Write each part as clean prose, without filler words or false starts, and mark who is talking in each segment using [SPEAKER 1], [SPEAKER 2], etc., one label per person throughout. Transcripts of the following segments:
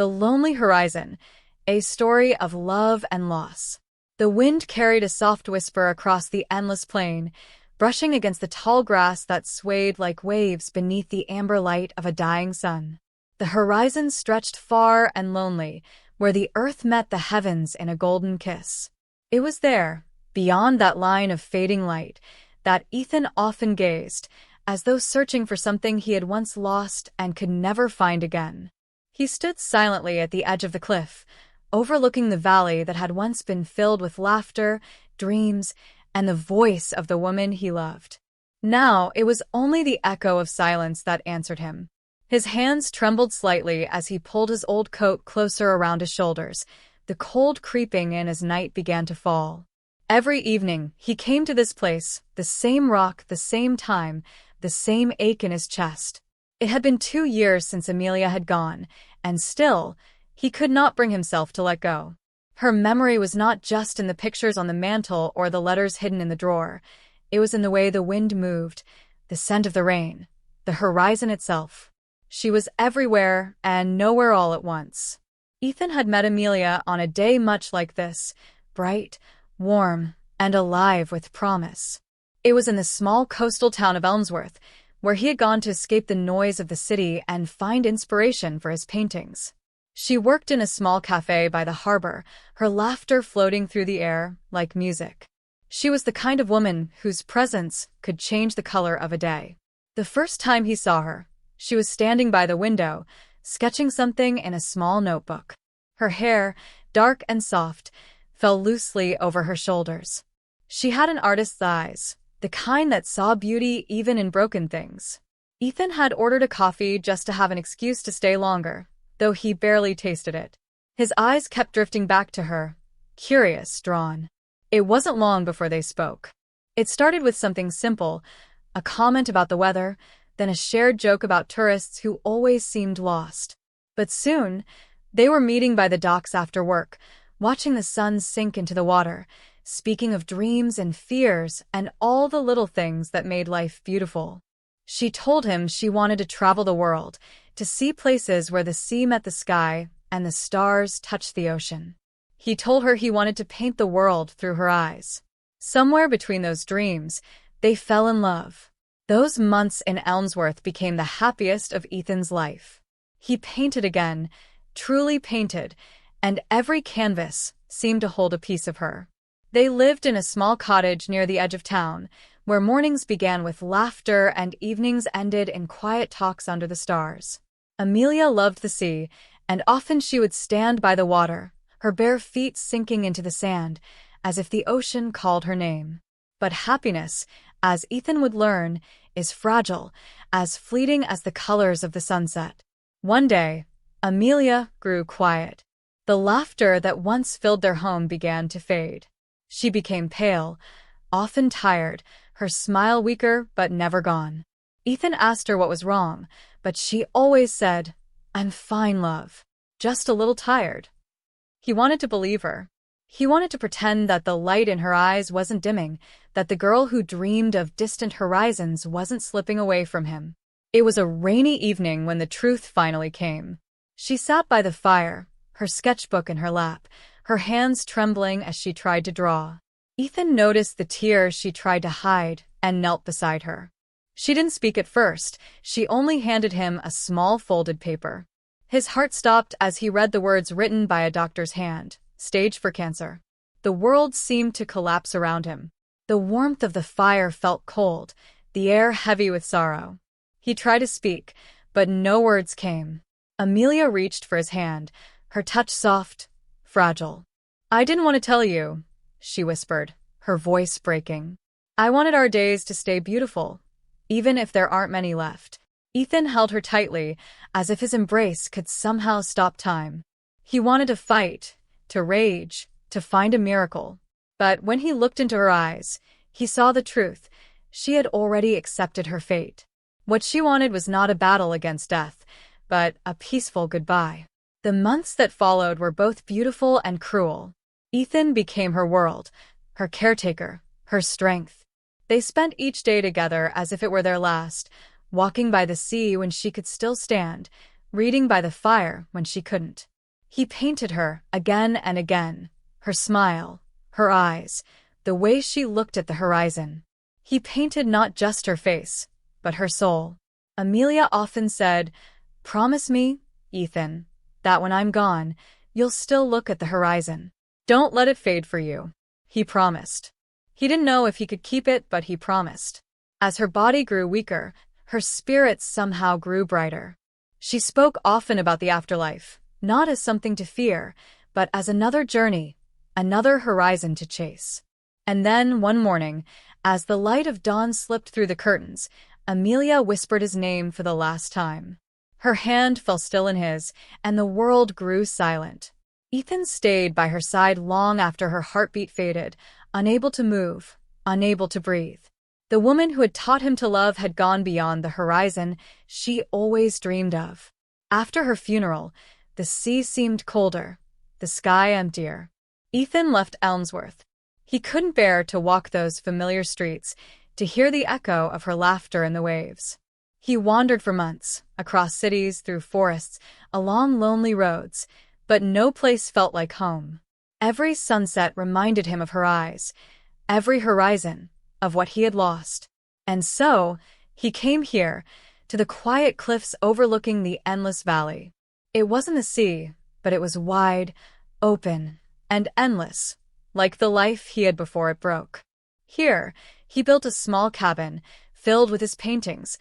[SPEAKER 1] The Lonely Horizon, a story of love and loss. The wind carried a soft whisper across the endless plain, brushing against the tall grass that swayed like waves beneath the amber light of a dying sun. The horizon stretched far and lonely, where the earth met the heavens in a golden kiss. It was there, beyond that line of fading light, that Ethan often gazed, as though searching for something he had once lost and could never find again. He stood silently at the edge of the cliff, overlooking the valley that had once been filled with laughter, dreams, and the voice of the woman he loved. Now it was only the echo of silence that answered him. His hands trembled slightly as he pulled his old coat closer around his shoulders, the cold creeping in as night began to fall. Every evening he came to this place, the same rock, the same time, the same ache in his chest. It had been 2 years since Amelia had gone, and still, he could not bring himself to let go. Her memory was not just in the pictures on the mantel or the letters hidden in the drawer. It was in the way the wind moved, the scent of the rain, the horizon itself. She was everywhere and nowhere all at once. Ethan had met Amelia on a day much like this, bright, warm, and alive with promise. It was in the small coastal town of Elmsworth, where he had gone to escape the noise of the city and find inspiration for his paintings. She worked in a small cafe by the harbor, her laughter floating through the air like music. She was the kind of woman whose presence could change the color of a day. The first time he saw her, she was standing by the window, sketching something in a small notebook. Her hair, dark and soft, fell loosely over her shoulders. She had an artist's eyes, the kind that saw beauty even in broken things. Ethan had ordered a coffee just to have an excuse to stay longer, though he barely tasted it. His eyes kept drifting back to her, curious, drawn. It wasn't long before they spoke. It started with something simple, a comment about the weather, then a shared joke about tourists who always seemed lost. But soon, they were meeting by the docks after work, watching the sun sink into the water, speaking of dreams and fears and all the little things that made life beautiful. She told him she wanted to travel the world, to see places where the sea met the sky and the stars touched the ocean. He told her he wanted to paint the world through her eyes. Somewhere between those dreams, they fell in love. Those months in Elmsworth became the happiest of Ethan's life. He painted again, truly painted, and every canvas seemed to hold a piece of her. They lived in a small cottage near the edge of town, where mornings began with laughter and evenings ended in quiet talks under the stars. Amelia loved the sea, and often she would stand by the water, her bare feet sinking into the sand, as if the ocean called her name. But happiness, as Ethan would learn, is fragile, as fleeting as the colors of the sunset. One day, Amelia grew quiet. The laughter that once filled their home began to fade. She became pale, often tired, her smile weaker but never gone. Ethan asked her what was wrong, but she always said, "I'm fine, love. Just a little tired." He wanted to believe her. He wanted to pretend that the light in her eyes wasn't dimming, that the girl who dreamed of distant horizons wasn't slipping away from him. It was a rainy evening when the truth finally came. She sat by the fire, her sketchbook in her lap, her hands trembling as she tried to draw. Ethan noticed the tears she tried to hide and knelt beside her. She didn't speak at first, she only handed him a small folded paper. His heart stopped as he read the words written by a doctor's hand, "Stage for cancer." The world seemed to collapse around him. The warmth of the fire felt cold, the air heavy with sorrow. He tried to speak, but no words came. Amelia reached for his hand, her touch soft, fragile. "I didn't want to tell you," she whispered, her voice breaking. "I wanted our days to stay beautiful, even if there aren't many left." Ethan held her tightly, as if his embrace could somehow stop time. He wanted to fight, to rage, to find a miracle. But when he looked into her eyes, he saw the truth. She had already accepted her fate. What she wanted was not a battle against death, but a peaceful goodbye. The months that followed were both beautiful and cruel. Ethan became her world, her caretaker, her strength. They spent each day together as if it were their last, walking by the sea when she could still stand, reading by the fire when she couldn't. He painted her again and again, her smile, her eyes, the way she looked at the horizon. He painted not just her face, but her soul. Amelia often said, "Promise me, Ethan, that when I'm gone, you'll still look at the horizon. Don't let it fade for you." He promised. He didn't know if he could keep it, but he promised. As her body grew weaker, her spirit somehow grew brighter. She spoke often about the afterlife, not as something to fear, but as another journey, another horizon to chase. And then, one morning, as the light of dawn slipped through the curtains, Amelia whispered his name for the last time. Her hand fell still in his, and the world grew silent. Ethan stayed by her side long after her heartbeat faded, unable to move, unable to breathe. The woman who had taught him to love had gone beyond the horizon she always dreamed of. After her funeral, the sea seemed colder, the sky emptier. Ethan left Elmsworth. He couldn't bear to walk those familiar streets, to hear the echo of her laughter in the waves. He wandered for months, across cities, through forests, along lonely roads, but no place felt like home. Every sunset reminded him of her eyes, every horizon of what he had lost. And so, he came here, to the quiet cliffs overlooking the endless valley. It wasn't the sea, but it was wide, open, and endless, like the life he had before it broke. Here, he built a small cabin, filled with his paintings,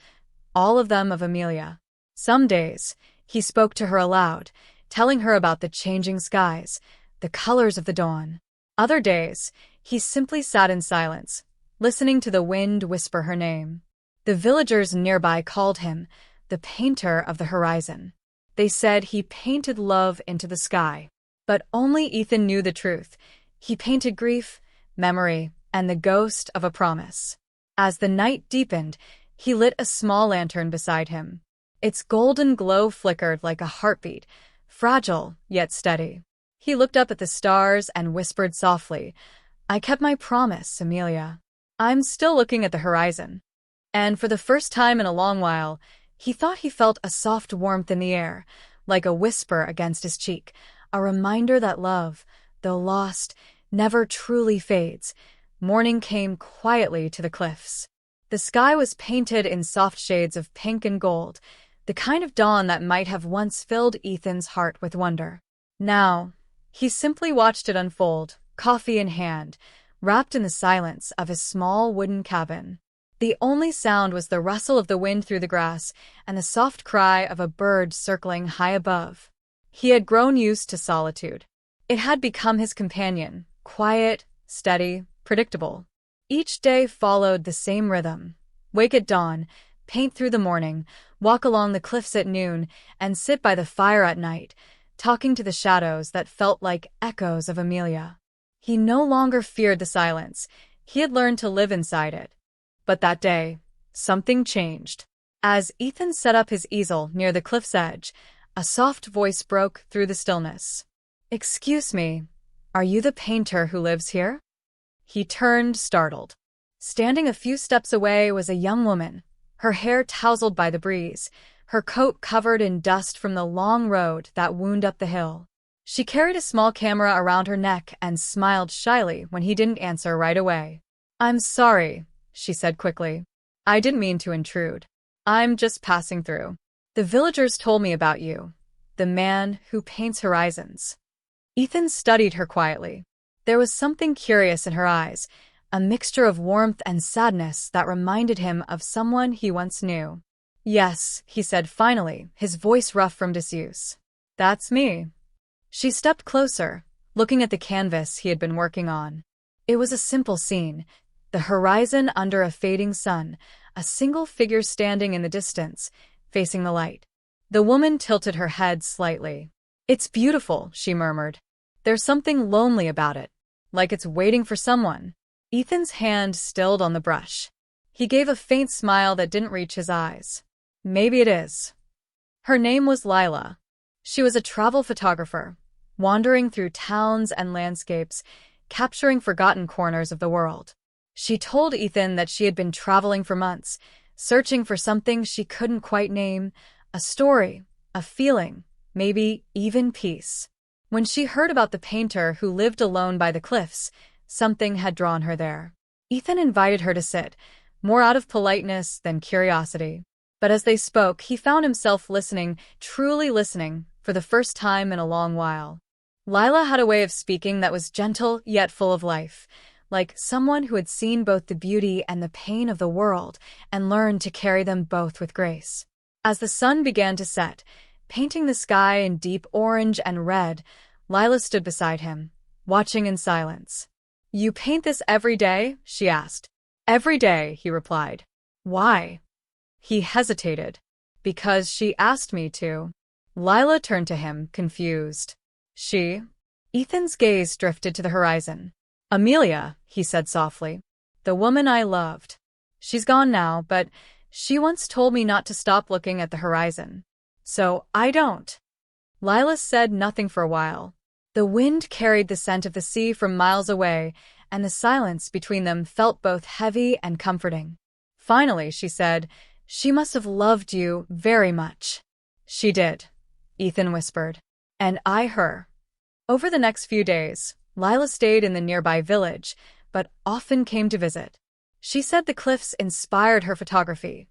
[SPEAKER 1] all of them of Amelia. Some days, he spoke to her aloud, telling her about the changing skies, the colors of the dawn. Other days, he simply sat in silence, listening to the wind whisper her name. The villagers nearby called him the painter of the horizon. They said he painted love into the sky. But only Ethan knew the truth. He painted grief, memory, and the ghost of a promise. As the night deepened, he lit a small lantern beside him. Its golden glow flickered like a heartbeat, fragile yet steady. He looked up at the stars and whispered softly, "I kept my promise, Amelia. I'm still looking at the horizon." And for the first time in a long while, he thought he felt a soft warmth in the air, like a whisper against his cheek, a reminder that love, though lost, never truly fades. Morning came quietly to the cliffs. The sky was painted in soft shades of pink and gold, the kind of dawn that might have once filled Ethan's heart with wonder. Now, he simply watched it unfold, coffee in hand, wrapped in the silence of his small wooden cabin. The only sound was the rustle of the wind through the grass and the soft cry of a bird circling high above. He had grown used to solitude. It had become his companion, quiet, steady, predictable. Each day followed the same rhythm. Wake at dawn, paint through the morning, walk along the cliffs at noon, and sit by the fire at night, talking to the shadows that felt like echoes of Amelia. He no longer feared the silence. He had learned to live inside it. But that day, something changed. As Ethan set up his easel near the cliff's edge, a soft voice broke through the stillness. "Excuse me, are you the painter who lives here?" He turned, startled. Standing a few steps away was a young woman, her hair tousled by the breeze, her coat covered in dust from the long road that wound up the hill. She carried a small camera around her neck and smiled shyly when he didn't answer right away. "I'm sorry," she said quickly. "I didn't mean to intrude. I'm just passing through. The villagers told me about you, the man who paints horizons." Ethan studied her quietly. There was something curious in her eyes, a mixture of warmth and sadness that reminded him of someone he once knew. "Yes," he said finally, his voice rough from disuse. "That's me." She stepped closer, looking at the canvas he had been working on. It was a simple scene, the horizon under a fading sun, a single figure standing in the distance, facing the light. The woman tilted her head slightly. "It's beautiful," she murmured. "There's something lonely about it, like it's waiting for someone." Ethan's hand stilled on the brush. He gave a faint smile that didn't reach his eyes. "Maybe it is." Her name was Lila. She was a travel photographer, wandering through towns and landscapes, capturing forgotten corners of the world. She told Ethan that she had been traveling for months, searching for something she couldn't quite name, a story, a feeling, maybe even peace. When she heard about the painter who lived alone by the cliffs, something had drawn her there. Ethan invited her to sit, more out of politeness than curiosity. But as they spoke, he found himself listening, truly listening, for the first time in a long while. Lila had a way of speaking that was gentle yet full of life, like someone who had seen both the beauty and the pain of the world and learned to carry them both with grace. As the sun began to set, painting the sky in deep orange and red, Lila stood beside him, watching in silence. "You paint this every day?" she asked. "Every day," he replied. "Why?" He hesitated. "Because she asked me to." Lila turned to him, confused. "She?" Ethan's gaze drifted to the horizon. "Amelia," he said softly. "The woman I loved. She's gone now, but she once told me not to stop looking at the horizon. So I don't." Lila said nothing for a while. The wind carried the scent of the sea from miles away, and the silence between them felt both heavy and comforting. Finally, she said, "She must have loved you very much." "She did," Ethan whispered. "And I her." Over the next few days, Lila stayed in the nearby village, but often came to visit. She said the cliffs inspired her photography.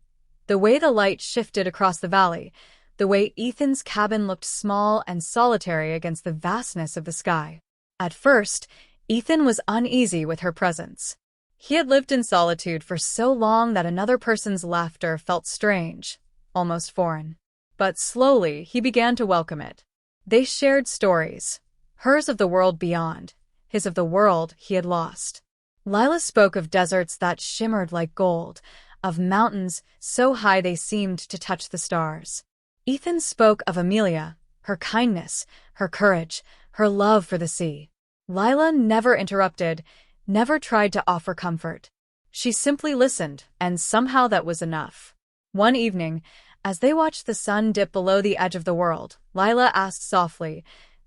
[SPEAKER 1] The way the light shifted across the valley, the way Ethan's cabin looked small and solitary against the vastness of the sky. At first, Ethan was uneasy with her presence. He had lived in solitude for so long that another person's laughter felt strange, almost foreign. But slowly, he began to welcome it. They shared stories, hers of the world beyond, his of the world he had lost. Lila spoke of deserts that shimmered like gold, of mountains so high they seemed to touch the stars. Ethan spoke of Amelia, her kindness, her courage, her love for the sea. Lila never interrupted, never tried to offer comfort. She simply listened, and somehow that was enough. One evening, as they watched the sun dip below the edge of the world, Lila asked softly,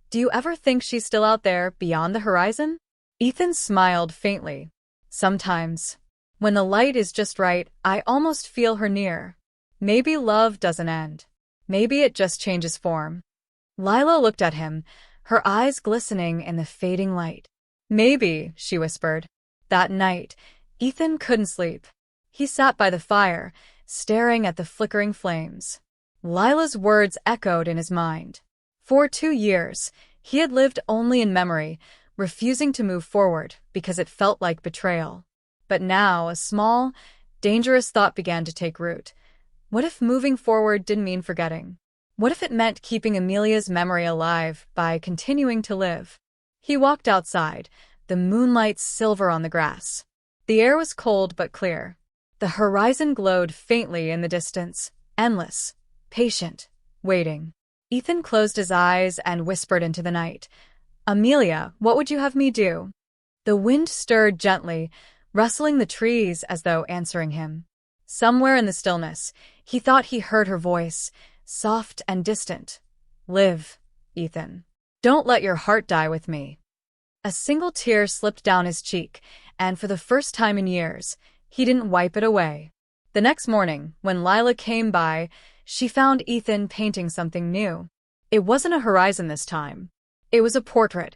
[SPEAKER 1] "Do you ever think she's still out there, beyond the horizon?" Ethan smiled faintly. "Sometimes. When the light is just right, I almost feel her near. Maybe love doesn't end. Maybe it just changes form." Lila looked at him, her eyes glistening in the fading light. "Maybe," she whispered. That night, Ethan couldn't sleep. He sat by the fire, staring at the flickering flames. Lila's words echoed in his mind. For 2 years, he had lived only in memory, refusing to move forward because it felt like betrayal. But now a small, dangerous thought began to take root. What if moving forward didn't mean forgetting? What if it meant keeping Amelia's memory alive by continuing to live? He walked outside, the moonlight silver on the grass. The air was cold but clear. The horizon glowed faintly in the distance, endless, patient, waiting. Ethan closed his eyes and whispered into the night, "Amelia, what would you have me do?" The wind stirred gently, rustling the trees as though answering him. Somewhere in the stillness, he thought he heard her voice, soft and distant. "Live, Ethan. Don't let your heart die with me." A single tear slipped down his cheek, and for the first time in years, he didn't wipe it away. The next morning, when Lila came by, she found Ethan painting something new. It wasn't a horizon this time. It was a portrait,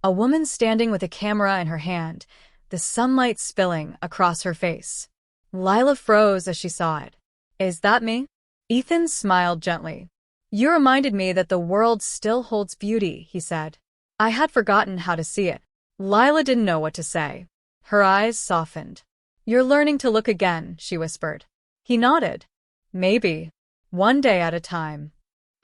[SPEAKER 1] a woman standing with a camera in her hand, the sunlight spilling across her face. Lila froze as she saw it. "Is that me?" Ethan smiled gently. "You reminded me that the world still holds beauty," he said. "I had forgotten how to see it." Lila didn't know what to say. Her eyes softened. "You're learning to look again," she whispered. He nodded. "Maybe. One day at a time."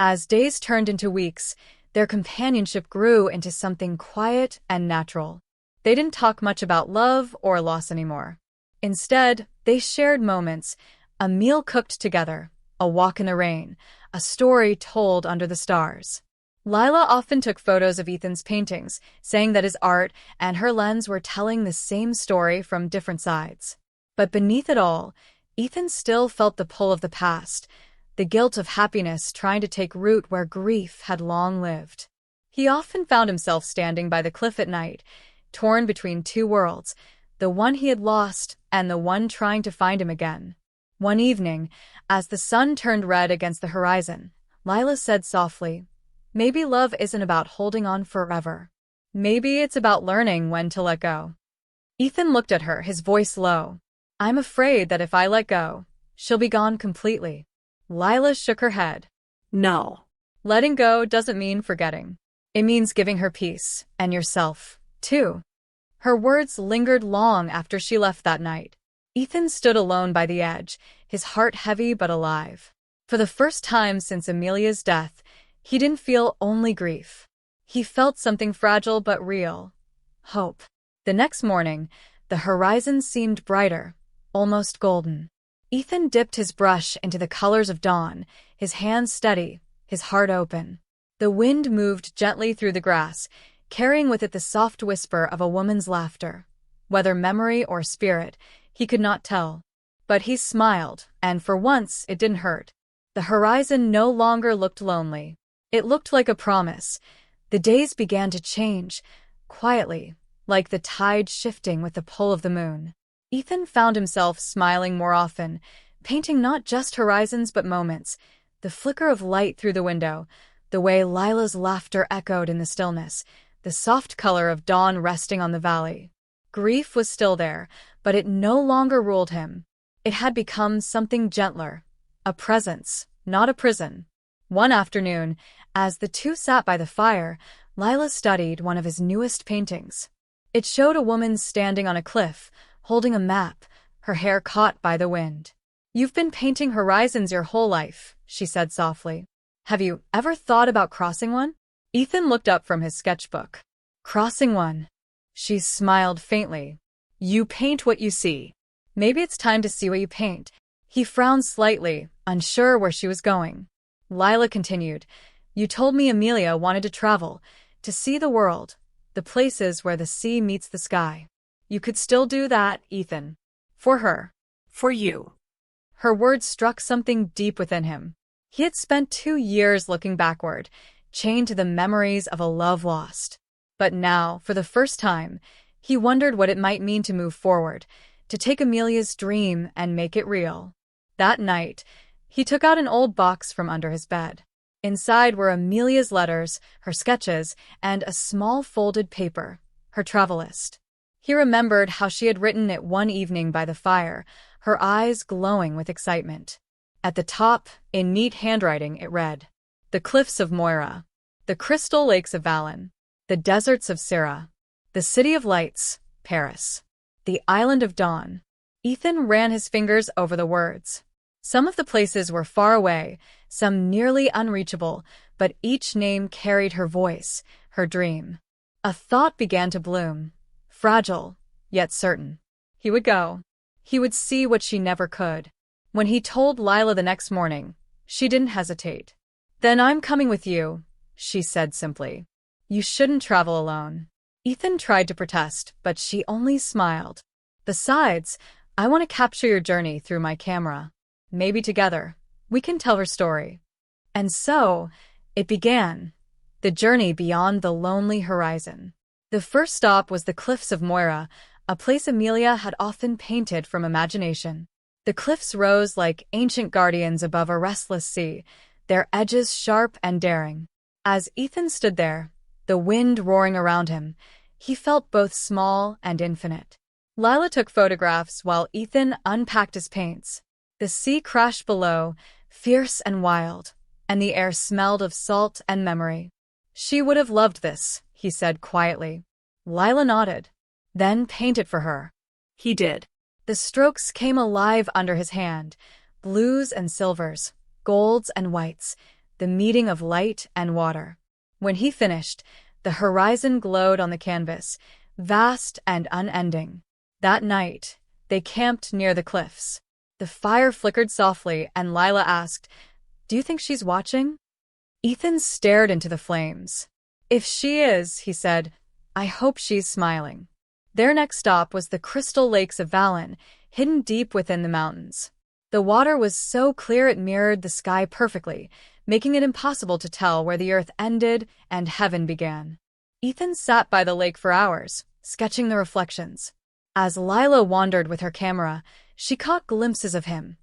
[SPEAKER 1] As days turned into weeks, their companionship grew into something quiet and natural. They didn't talk much about love or loss anymore. Instead, they shared moments, a meal cooked together, a walk in the rain, a story told under the stars. Lila often took photos of Ethan's paintings, saying that his art and her lens were telling the same story from different sides. But beneath it all, Ethan still felt the pull of the past, the guilt of happiness trying to take root where grief had long lived. He often found himself standing by the cliff at night, torn between two worlds, the one he had lost and the one trying to find him again. One evening, as the sun turned red against the horizon, Lila said softly. Maybe love isn't about holding on forever. Maybe it's about learning when to let go. Ethan looked at her, his voice low. I'm afraid that if I let go, she'll be gone completely. Lila shook her head.
[SPEAKER 2] No.
[SPEAKER 1] Letting go doesn't mean forgetting. It means giving her peace, and yourself, too. Her words lingered long after she left that night. Ethan stood alone by the edge, his heart heavy but alive. For the first time since Amelia's death, he didn't feel only grief. He felt something fragile but real. Hope. The next morning, the horizon seemed brighter, almost golden. Ethan dipped his brush into the colors of dawn, his hands steady, his heart open. The wind moved gently through the grass, carrying with it the soft whisper of a woman's laughter. Whether memory or spirit, he could not tell. But he smiled, and for once it didn't hurt. The horizon no longer looked lonely. It looked like a promise. The days began to change, quietly, like the tide shifting with the pull of the moon. Ethan found himself smiling more often, painting not just horizons but moments, the flicker of light through the window, the way Lila's laughter echoed in the stillness, the soft color of dawn resting on the valley. Grief was still there, but it no longer ruled him. It had become something gentler, a presence, not a prison. One afternoon, as the two sat by the fire, Lila studied one of his newest paintings. It showed a woman standing on a cliff, holding a map, her hair caught by the wind. You've been painting horizons your whole life, she said softly. Have you ever thought about crossing one? Ethan looked up from his sketchbook. Crossing one. She smiled faintly. You paint what you see. Maybe it's time to see what you paint. He frowned slightly, unsure where she was going. Lila continued. You told me Amelia wanted to travel, to see the world, the places where the sea meets the sky. You could still do that, Ethan. For her.
[SPEAKER 2] For you.
[SPEAKER 1] Her words struck something deep within him. He had spent 2 years looking backward, chained to the memories of a love lost. But now, for the first time, he wondered what it might mean to move forward, to take Amelia's dream and make it real. That night, he took out an old box from under his bed. Inside were Amelia's letters, her sketches, and a small folded paper, her travel list. He remembered how she had written it one evening by the fire, her eyes glowing with excitement. At the top, in neat handwriting, it read, The Cliffs of Moira, the Crystal Lakes of Valin, the Deserts of Syrah, the City of Lights, Paris, the Island of Dawn. Ethan ran his fingers over the words. Some of the places were far away, some nearly unreachable, but each name carried her voice, her dream. A thought began to bloom, fragile, yet certain. He would go. He would see what she never could. When he told Lila the next morning, she didn't hesitate. Then I'm coming with you, she said simply. You shouldn't travel alone. Ethan tried to protest, but she only smiled. Besides, I want to capture your journey through my camera. Maybe together, we can tell her story. And so, it began. The journey beyond the lonely horizon. The first stop was the Cliffs of Moira, a place Amelia had often painted from imagination. The cliffs rose like ancient guardians above a restless sea, their edges sharp and daring. As Ethan stood there, the wind roaring around him, he felt both small and infinite. Lila took photographs while Ethan unpacked his paints. The sea crashed below, fierce and wild, and the air smelled of salt and memory. She would have loved this, he said quietly. Lila nodded. Then paint it for her.
[SPEAKER 2] He did.
[SPEAKER 1] The strokes came alive under his hand, blues and silvers, golds and whites, the meeting of light and water. When he finished, the horizon glowed on the canvas, vast and unending. That night, they camped near the cliffs. The fire flickered softly, and Lila asked, Do you think she's watching? Ethan stared into the flames. If she is, he said, I hope she's smiling. Their next stop was the Crystal Lakes of Valin, hidden deep within the mountains. The water was so clear it mirrored the sky perfectly, making it impossible to tell where the earth ended and heaven began. Ethan sat by the lake for hours, sketching the reflections. As Lila wandered with her camera, she caught glimpses of him,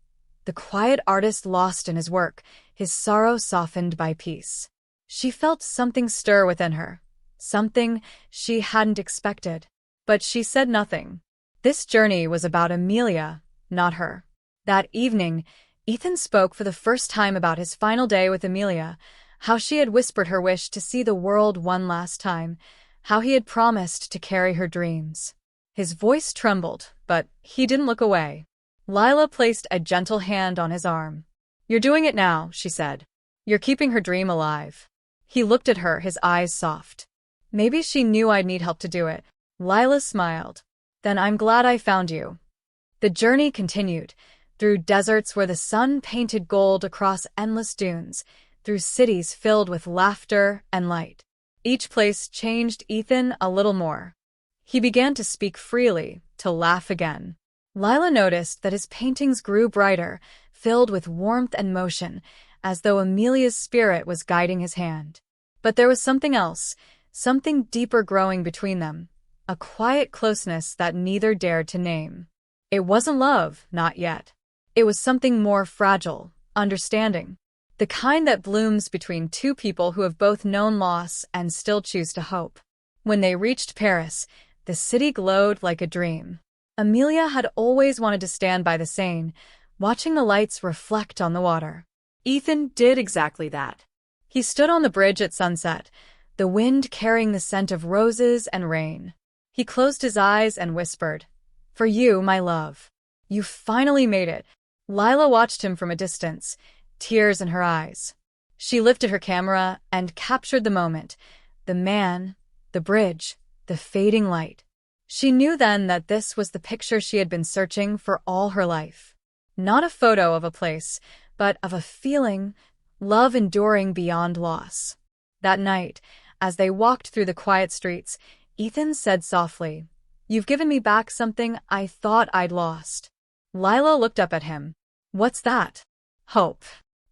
[SPEAKER 1] the quiet artist lost in his work, his sorrow softened by peace. She felt something stir within her, something she hadn't expected. But she said nothing. This journey was about Amelia, not her. That evening, Ethan spoke for the first time about his final day with Amelia, how she had whispered her wish to see the world one last time, how he had promised to carry her dreams. His voice trembled, but he didn't look away. Lila placed a gentle hand on his arm. "You're doing it now," she said. "You're keeping her dream alive." He looked at her, his eyes soft. "Maybe she knew I'd need help to do it." Lila smiled. "Then I'm glad I found you." The journey continued, through deserts where the sun painted gold across endless dunes, through cities filled with laughter and light. Each place changed Ethan a little more. He began to speak freely, to laugh again. Lila noticed that his paintings grew brighter, filled with warmth and motion, as though Amelia's spirit was guiding his hand. But there was something else, something deeper growing between them, a quiet closeness that neither dared to name. It wasn't love, not yet. It was something more fragile, understanding. The kind that blooms between two people who have both known loss and still choose to hope. When they reached Paris, the city glowed like a dream. Amelia had always wanted to stand by the Seine, watching the lights reflect on the water.
[SPEAKER 2] Ethan did exactly that.
[SPEAKER 1] He stood on the bridge at sunset, the wind carrying the scent of roses and rain. He closed his eyes and whispered, "For you, my love. You finally made it." Lila watched him from a distance, tears in her eyes. She lifted her camera and captured the moment, the man, the bridge, the fading light. She knew then that this was the picture she had been searching for all her life. Not a photo of a place, but of a feeling, love enduring beyond loss. That night, as they walked through the quiet streets, Ethan said softly, "You've given me back something I thought I'd lost." Lila looked up at him. "What's that?" "Hope."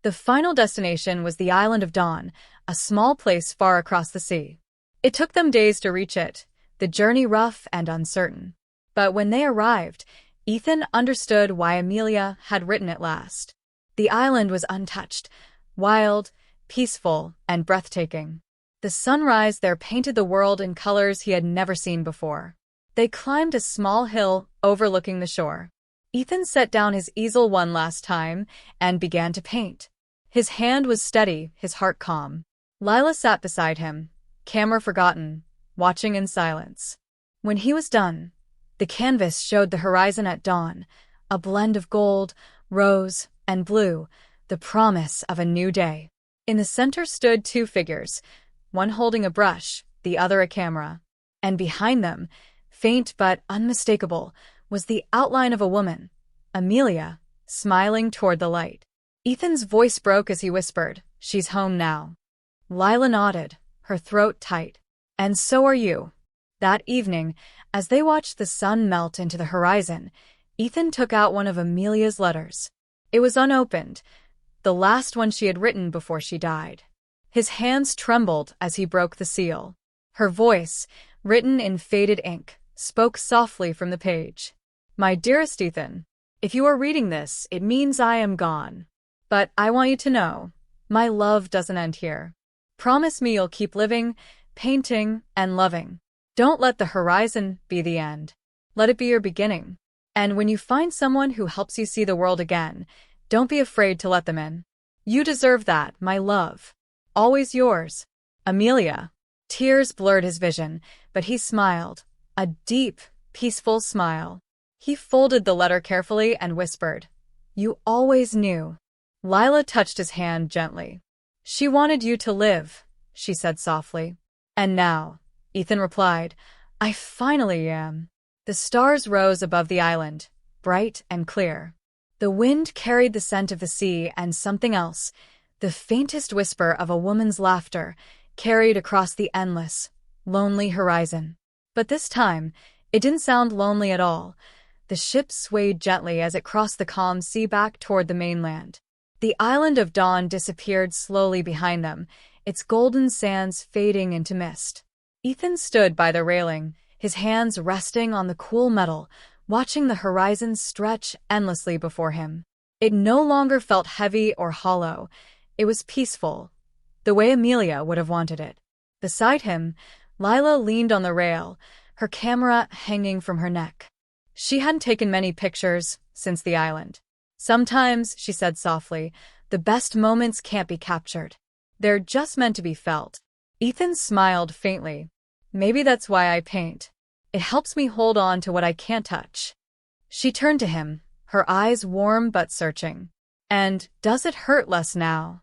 [SPEAKER 1] The final destination was the island of Dawn, a small place far across the sea. It took them days to reach it, the journey rough and uncertain. But when they arrived, Ethan understood why Amelia had written it last. The island was untouched, wild, peaceful, and breathtaking. The sunrise there painted the world in colors he had never seen before. They climbed a small hill overlooking the shore. Ethan set down his easel one last time and began to paint. His hand was steady, his heart calm. Lila sat beside him, camera forgotten, watching in silence. When he was done, the canvas showed the horizon at dawn, a blend of gold, rose, and blue, the promise of a new day. In the center stood two figures, one holding a brush, the other a camera. And behind them, faint but unmistakable, was the outline of a woman, Amelia, smiling toward the light. Ethan's voice broke as he whispered, "She's home now." Lila nodded, her throat tight. "And so are you." That evening, as they watched the sun melt into the horizon, Ethan took out one of Amelia's letters. It was unopened, the last one she had written before she died. His hands trembled as he broke the seal. Her voice, written in faded ink, spoke softly from the page. "My dearest Ethan, if you are reading this, it means I am gone. But I want you to know, my love doesn't end here. Promise me you'll keep living, painting, and loving. Don't let the horizon be the end. Let it be your beginning. And when you find someone who helps you see the world again, don't be afraid to let them in. You deserve that, my love. Always yours, Amelia." Tears blurred his vision, but he smiled, a deep, peaceful smile. He folded the letter carefully and whispered, "You always knew." Lila touched his hand gently. "She wanted you to live," she said softly. "And now," Ethan replied, "I finally am." The stars rose above the island, bright and clear. The wind carried the scent of the sea and something else, the faintest whisper of a woman's laughter, carried across the endless, lonely horizon. But this time, it didn't sound lonely at all. The ship swayed gently as it crossed the calm sea back toward the mainland. The island of Dawn disappeared slowly behind them, its golden sands fading into mist. Ethan stood by the railing, his hands resting on the cool metal, watching the horizon stretch endlessly before him. It no longer felt heavy or hollow. It was peaceful, the way Amelia would have wanted it. Beside him, Lila leaned on the rail, her camera hanging from her neck. She hadn't taken many pictures since the island. Sometimes, she said softly, the best moments can't be captured. They're just meant to be felt. Ethan smiled faintly. Maybe that's why I paint. It helps me hold on to what I can't touch. She turned to him, her eyes warm but searching. And does it hurt less now?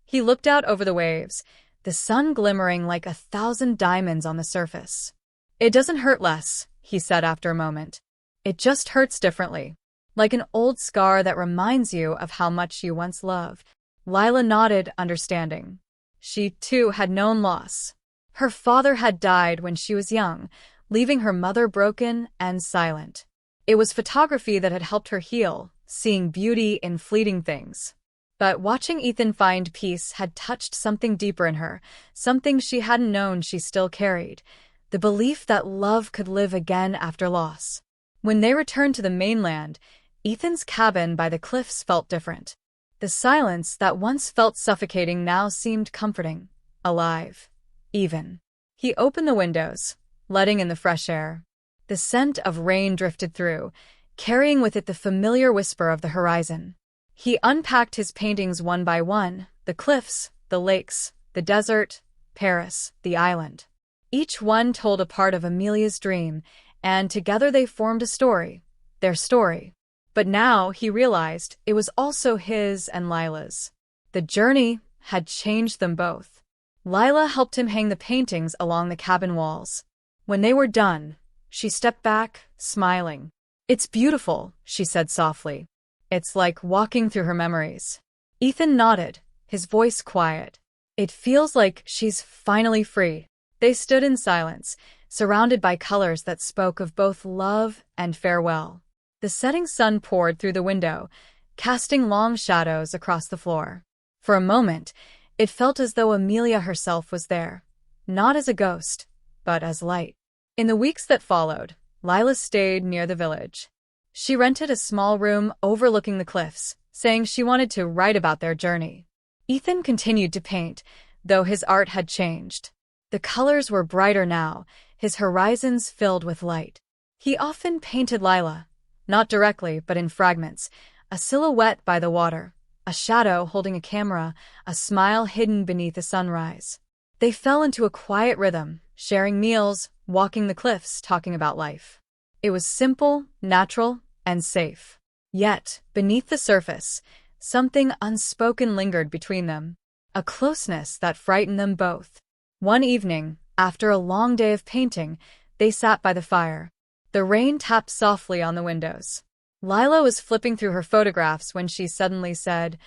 [SPEAKER 1] He looked out over the waves, the sun glimmering like 1,000 diamonds on the surface. It doesn't hurt less, he said after a moment. It just hurts differently, like an old scar that reminds you of how much you once loved. Lila nodded, understanding. She, too, had known loss. Her father had died when she was young, leaving her mother broken and silent. It was photography that had helped her heal, seeing beauty in fleeting things. But watching Ethan find peace had touched something deeper in her, something she hadn't known she still carried, the belief that love could live again after loss. When they returned to the mainland, Ethan's cabin by the cliffs felt different. The silence that once felt suffocating now seemed comforting, alive, even. He opened the windows, letting in the fresh air. The scent of rain drifted through, carrying with it the familiar whisper of the horizon. He unpacked his paintings one by one, the cliffs, the lakes, the desert, Paris, the island. Each one told a part of Amelia's dream, and together they formed a story, their story. But now he realized it was also his and Lila's. The journey had changed them both. Lila helped him hang the paintings along the cabin walls. When they were done, she stepped back, smiling. "It's beautiful," she said softly. "It's like walking through her memories." Ethan nodded, his voice quiet. "It feels like she's finally free." They stood in silence, surrounded by colors that spoke of both love and farewell. The setting sun poured through the window, casting long shadows across the floor. For a moment, it felt as though Amelia herself was there, not as a ghost, but as light. In the weeks that followed, Lila stayed near the village. She rented a small room overlooking the cliffs, saying she wanted to write about their journey. Ethan continued to paint, though his art had changed. The colors were brighter now, his horizons filled with light. He often painted Lila, not directly but in fragments, a silhouette by the water, a shadow holding a camera, a smile hidden beneath a sunrise. They fell into a quiet rhythm, sharing meals, walking the cliffs, talking about life. It was simple, natural, and safe. Yet, beneath the surface, something unspoken lingered between them, a closeness that frightened them both. One evening, after a long day of painting, they sat by the fire. The rain tapped softly on the windows. Lila was flipping through her photographs when she suddenly said,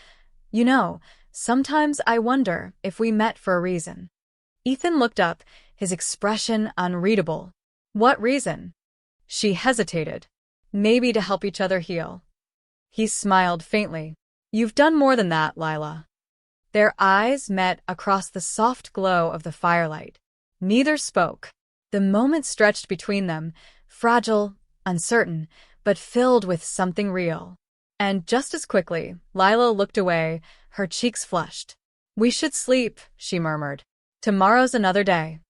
[SPEAKER 1] "You know, sometimes I wonder if we met for a reason." Ethan looked up, his expression unreadable. "What reason?" She hesitated. "Maybe to help each other heal." He smiled faintly. "You've done more than that, Lila." Their eyes met across the soft glow of the firelight. Neither spoke. The moment stretched between them, fragile, uncertain, but filled with something real. And just as quickly, Lila looked away, her cheeks flushed. "We should sleep," she murmured. "Tomorrow's another day."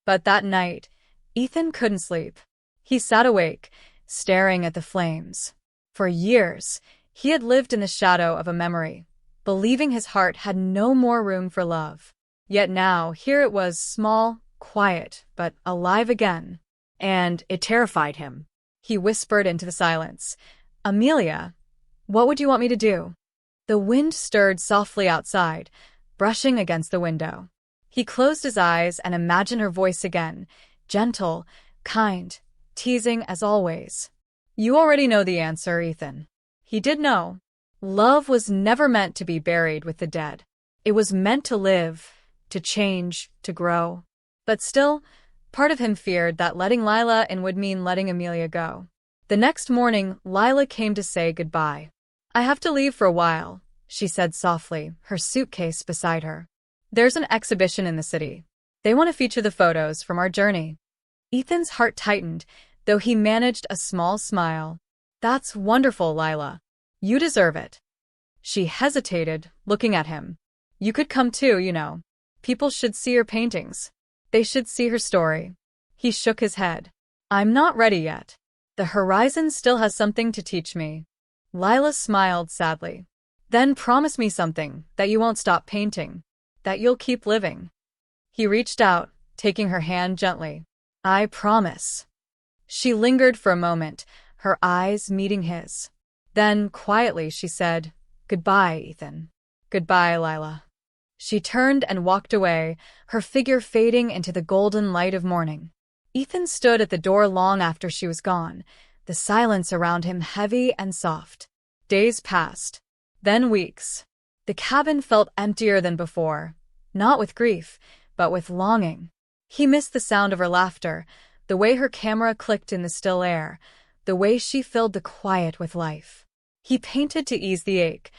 [SPEAKER 1] But that night, Ethan couldn't sleep. He sat awake, staring at the flames. For years, he had lived in the shadow of a memory, believing his heart had no more room for love. Yet now, here it was, small, quiet, but alive again. And it terrified him. He whispered into the silence, "Amelia, what would you want me to do?" The wind stirred softly outside, brushing against the window. He closed his eyes and imagined her voice again, gentle, kind, teasing as always. "You already know the answer, Ethan." He did know. Love was never meant to be buried with the dead. It was meant to live, to change, to grow. But still, part of him feared that letting Lila in would mean letting Amelia go. The next morning, Lila came to say goodbye. "I have to leave for a while," she said softly, her suitcase beside her. "There's an exhibition in the city. They want to feature the photos from our journey." Ethan's heart tightened, though he managed a small smile. "That's wonderful, Lila. You deserve it. She hesitated, looking at him. You could come too, you know. People should see her paintings. They should see her story. He shook his head. I'm not ready yet. The horizon still has something to teach me. Lila smiled sadly. Then promise me something, that you won't stop painting. That you'll keep living. He reached out, taking her hand gently. I promise. She lingered for a moment, her eyes meeting his. Then, quietly, she said, Goodbye, Ethan. Goodbye, Lila. She turned and walked away, her figure fading into the golden light of morning. Ethan stood at the door long after she was gone, the silence around him heavy and soft. Days passed. Then weeks. The cabin felt emptier than before, not with grief, but with longing. He missed the sound of her laughter, the way her camera clicked in the still air, the way she filled the quiet with life. He painted to ease the ache,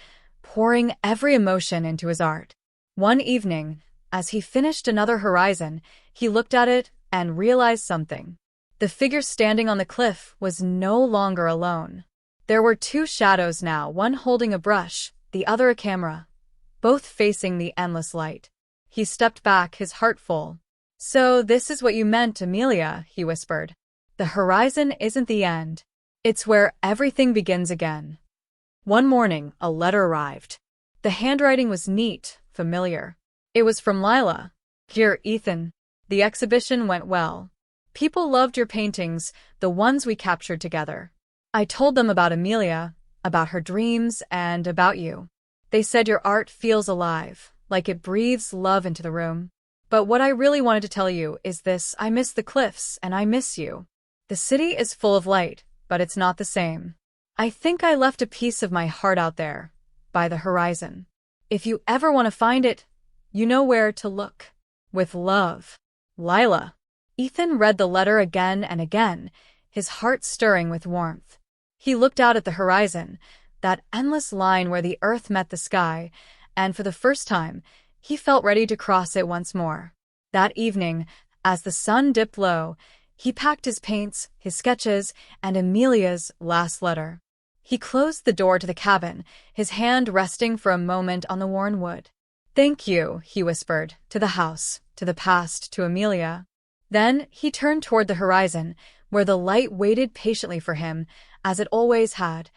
[SPEAKER 1] pouring every emotion into his art. One evening, as he finished another horizon, he looked at it and realized something. The figure standing on the cliff was no longer alone. There were two shadows now, one holding a brush, the other a camera, both facing the endless light. He stepped back, his heart full. So this is what you meant, Amelia, he whispered. The horizon isn't the end. It's where everything begins again. One morning, a letter arrived. The handwriting was neat, familiar. It was from Lila. Dear Ethan, the exhibition went well. People loved your paintings, the ones we captured together. I told them about Amelia, about her dreams, and about you. They said your art feels alive, like it breathes love into the room. But what I really wanted to tell you is this: I miss the cliffs, and I miss you. The city is full of light, but it's not the same. I think I left a piece of my heart out there, by the horizon. If you ever want to find it, you know where to look. With love, Lila. Ethan read the letter again and again, his heart stirring with warmth. He looked out at the horizon, that endless line where the earth met the sky, and for the first time, he felt ready to cross it once more. That evening, as the sun dipped low, he packed his paints, his sketches, and Amelia's last letter. He closed the door to the cabin, his hand resting for a moment on the worn wood. Thank you, he whispered, to the house, to the past, to Amelia. Then he turned toward the horizon, where the light waited patiently for him, as it always had.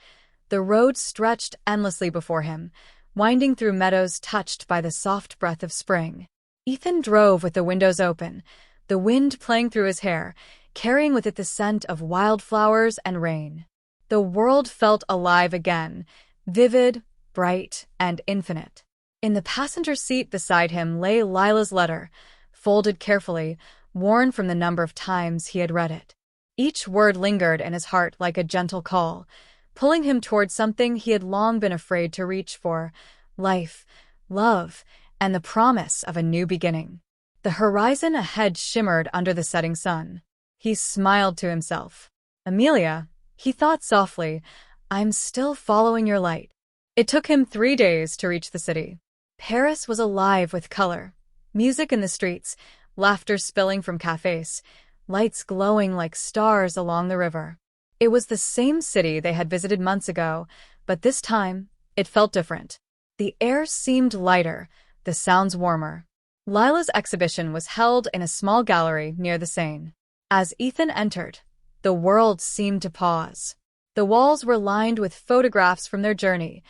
[SPEAKER 1] The road stretched endlessly before him, winding through meadows touched by the soft breath of spring. Ethan drove with the windows open, the wind playing through his hair, carrying with it the scent of wildflowers and rain. The world felt alive again, vivid, bright, and infinite. In the passenger seat beside him lay Lila's letter, folded carefully, worn from the number of times he had read it. Each word lingered in his heart like a gentle call, pulling him toward something he had long been afraid to reach for: life, love, and the promise of a new beginning. The horizon ahead shimmered under the setting sun. He smiled to himself. Amelia, he thought softly, I'm still following your light. It took him 3 days to reach the city. Paris was alive with color. Music in the streets, laughter spilling from cafes, lights glowing like stars along the river. It was the same city they had visited months ago, but this time, it felt different. The air seemed lighter, the sounds warmer. Lila's exhibition was held in a small gallery near the Seine. As Ethan entered, the world seemed to pause. The walls were lined with photographs from their journey: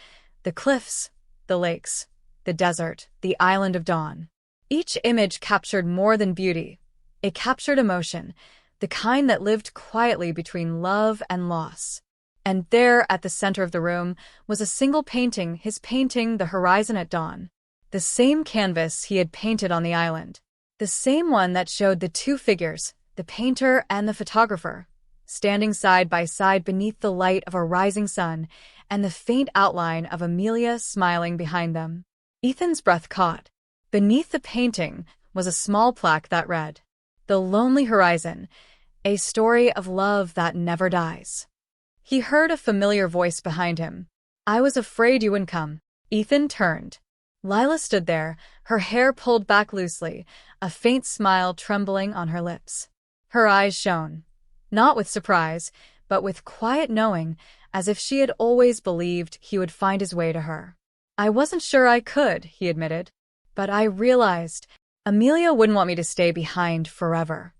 [SPEAKER 1] the cliffs, the lakes, the desert, the island of dawn. Each image captured more than beauty. It captured emotion, the kind that lived quietly between love and loss. And there, at the center of the room, was a single painting, his painting, The Horizon at Dawn. The same canvas he had painted on the island. The same one that showed the two figures, the painter and the photographer, standing side by side beneath the light of a rising sun, and the faint outline of Amelia smiling behind them. Ethan's breath caught. Beneath the painting was a small plaque that read, The Lonely Horizon, a story of love that never dies. He heard a familiar voice behind him. I was afraid you wouldn't come. Ethan turned. Lila stood there, her hair pulled back loosely, a faint smile trembling on her lips. Her eyes shone, not with surprise, but with quiet knowing, as if she had always believed he would find his way to her. "I wasn't sure I could," he admitted. "But I realized Amelia wouldn't want me to stay behind forever."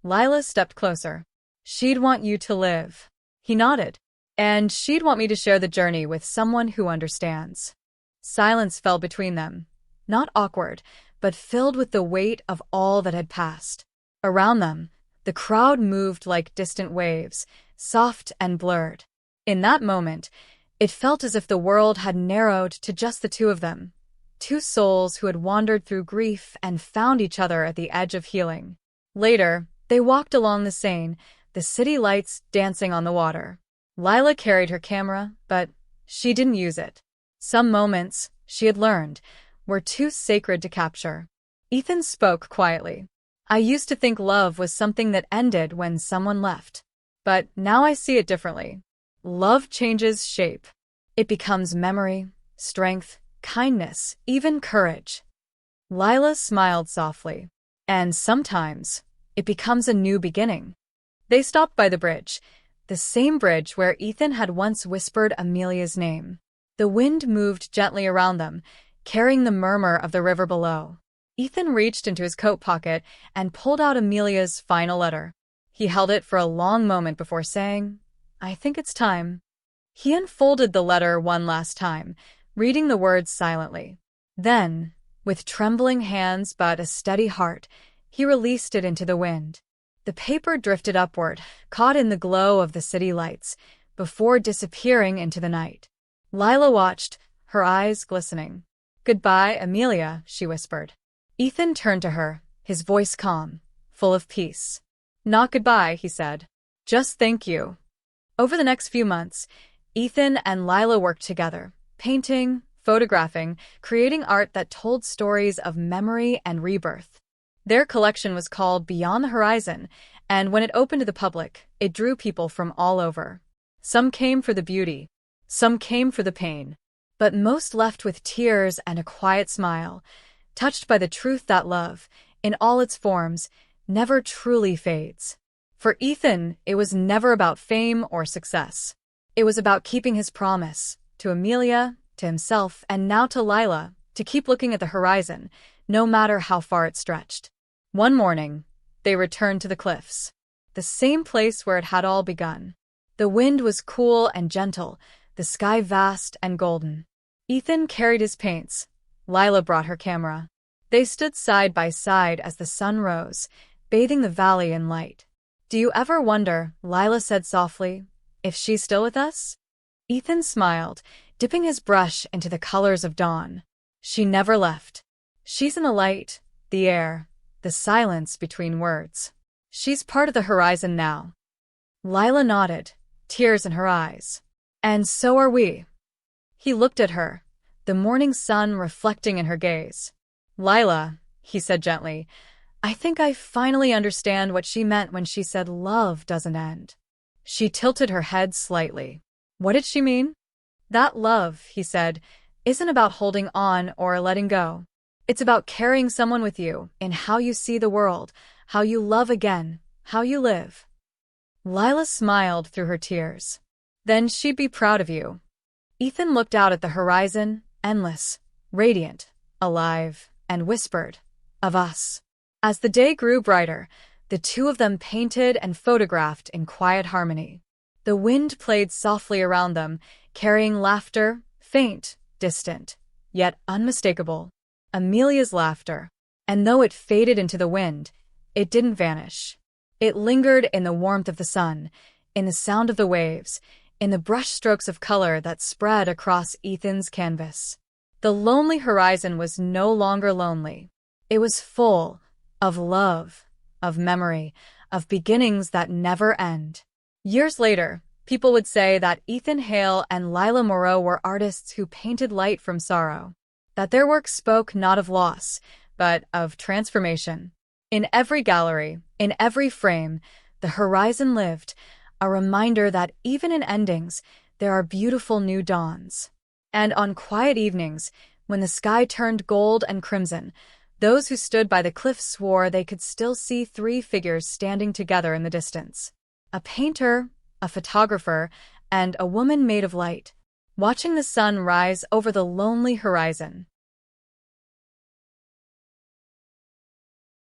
[SPEAKER 1] Lila stepped closer. "She'd want you to live." He nodded. "And she'd want me to share the journey with someone who understands." Silence fell between them. Not awkward, but filled with the weight of all that had passed. Around them, the crowd moved like distant waves, soft and blurred. In that moment, it felt as if the world had narrowed to just the two of them, two souls who had wandered through grief and found each other at the edge of healing. Later, they walked along the Seine, the city lights dancing on the water. Lila carried her camera, but she didn't use it. Some moments, she had learned, were too sacred to capture. Ethan spoke quietly. "I used to think love was something that ended when someone left. But now I see it differently. Love changes shape. It becomes memory, strength, kindness, even courage." Lila smiled softly. "And sometimes, it becomes a new beginning." They stopped by the bridge, the same bridge where Ethan had once whispered Amelia's name. The wind moved gently around them, carrying the murmur of the river below. Ethan reached into his coat pocket and pulled out Amelia's final letter. He held it for a long moment before saying, "I think it's time." He unfolded the letter one last time, reading the words silently. Then, with trembling hands but a steady heart, he released it into the wind. The paper drifted upward, caught in the glow of the city lights, before disappearing into the night. Lila watched, her eyes glistening. "Goodbye, Amelia," she whispered. Ethan turned to her, his voice calm, full of peace. "Not goodbye," he said. "Just thank you." Over the next few months, Ethan and Lila worked together, painting, photographing, creating art that told stories of memory and rebirth. Their collection was called Beyond the Horizon, and when it opened to the public, it drew people from all over. Some came for the beauty, some came for the pain, but most left with tears and a quiet smile, touched by the truth that love, in all its forms, never truly fades. For Ethan, it was never about fame or success. It was about keeping his promise, to Amelia, to himself, and now to Lila, to keep looking at the horizon, no matter how far it stretched. One morning, they returned to the cliffs, the same place where it had all begun. The wind was cool and gentle, the sky vast and golden. Ethan carried his paints. Lila brought her camera. They stood side by side as the sun rose, bathing the valley in light. "Do you ever wonder," Lila said softly, "if she's still with us?" Ethan smiled, dipping his brush into the colors of dawn. "She never left. She's in the light, the air, the silence between words. She's part of the horizon now." Lila nodded, tears in her eyes. "And so are we." He looked at her, the morning sun reflecting in her gaze. "Lila," he said gently, "I think I finally understand what she meant when she said love doesn't end." She tilted her head slightly. "What did she mean?" "That love," he said, "isn't about holding on or letting go. It's about carrying someone with you in how you see the world, how you love again, how you live." Lila smiled through her tears. "Then she'd be proud of you." Ethan looked out at the horizon, endless, radiant, alive, and whispered, "Of us." As the day grew brighter, the two of them painted and photographed in quiet harmony. The wind played softly around them, carrying laughter, faint, distant, yet unmistakable. Amelia's laughter. And though it faded into the wind, it didn't vanish. It lingered in the warmth of the sun, in the sound of the waves, in the brushstrokes of color that spread across Ethan's canvas. The lonely horizon was no longer lonely. It was full of love, of memory, of beginnings that never end. Years later, people would say that Ethan Hale and Lila Moreau were artists who painted light from sorrow, that their work spoke not of loss, but of transformation. In every gallery, in every frame, the horizon lived, a reminder that even in endings, there are beautiful new dawns. And on quiet evenings, when the sky turned gold and crimson, those who stood by the cliff swore they could still see three figures standing together in the distance. A painter, a photographer, and a woman made of light, watching the sun rise over the lonely horizon.